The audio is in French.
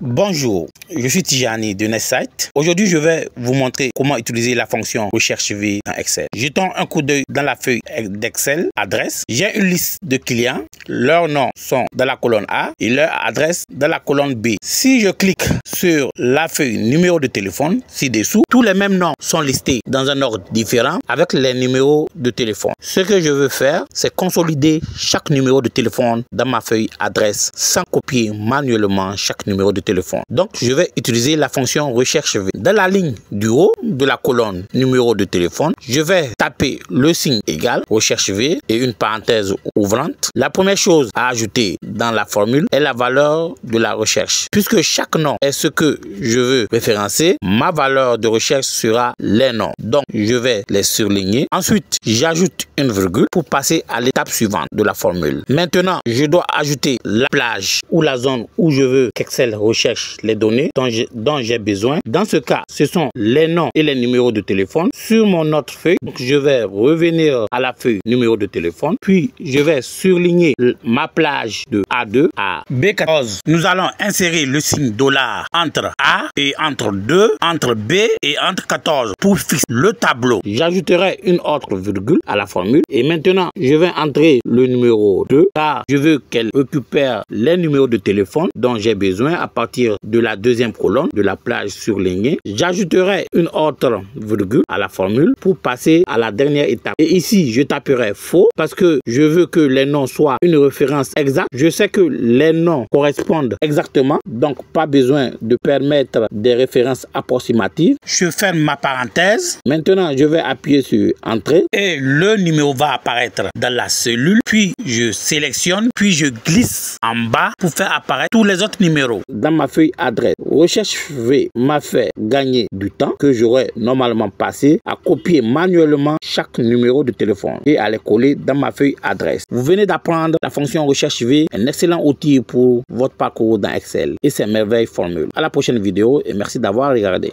Bonjour, je suis Tijani de NetSite. Aujourd'hui, je vais vous montrer comment utiliser la fonction recherche V dans Excel. Jetons un coup d'œil dans la feuille d'Excel adresse. J'ai une liste de clients. Leurs noms sont dans la colonne A et leur adresse dans la colonne B. Si je clique sur la feuille numéro de téléphone ci-dessous, tous les mêmes noms sont listés dans un ordre différent avec les numéros de téléphone. Ce que je veux faire, c'est consolider chaque numéro de téléphone dans ma feuille adresse sans copier manuellement chaque numéro de téléphone. Donc, je vais utiliser la fonction recherche V. Dans la ligne du haut de la colonne numéro de téléphone, je vais taper le signe égal, recherche V et une parenthèse ouvrante. La première chose à ajouter dans la formule est la valeur de la recherche. Puisque chaque nom est ce que je veux référencer, ma valeur de recherche sera les noms. Donc, je vais les surligner. Ensuite, j'ajoute une virgule pour passer à l'étape suivante de la formule. Maintenant, je dois ajouter la plage ou la zone où je veux qu'Excel recherche les données dont j'ai besoin. Dans ce cas, ce sont les noms et les numéros de téléphone. Sur mon autre feuille, donc je vais revenir à la feuille numéro de téléphone, puis je vais surligner ma plage de A2 à B14. Nous allons insérer le signe $ entre A et entre 2, entre B et entre 14 pour fixer le tableau. J'ajouterai une autre virgule à la formule et maintenant je vais entrer le numéro 2 car je veux qu'elle récupère les numéros de téléphone dont j'ai besoin à partir de la deuxième colonne de la plage surlignée. J'ajouterai une autre virgule à la formule pour passer à la dernière étape. Et ici, je taperai faux parce que je veux que les noms soient une référence exacte. Je sais que les noms correspondent exactement, donc pas besoin de permettre des références approximatives. Je ferme ma parenthèse. Maintenant, je vais appuyer sur Entrée et le numéro va apparaître dans la cellule. Puis, je sélectionne, puis je glisse en bas pour faire apparaître tous les autres numéros. Dans ma feuille adresse, recherche V m'a fait gagner du temps que j'aurais normalement passé à copier manuellement chaque numéro de téléphone et à les coller dans ma feuille adresse. Vous venez d'apprendre la fonction recherche V, un excellent outil pour votre parcours dans Excel et ses merveilles formules. À la prochaine vidéo et merci d'avoir regardé.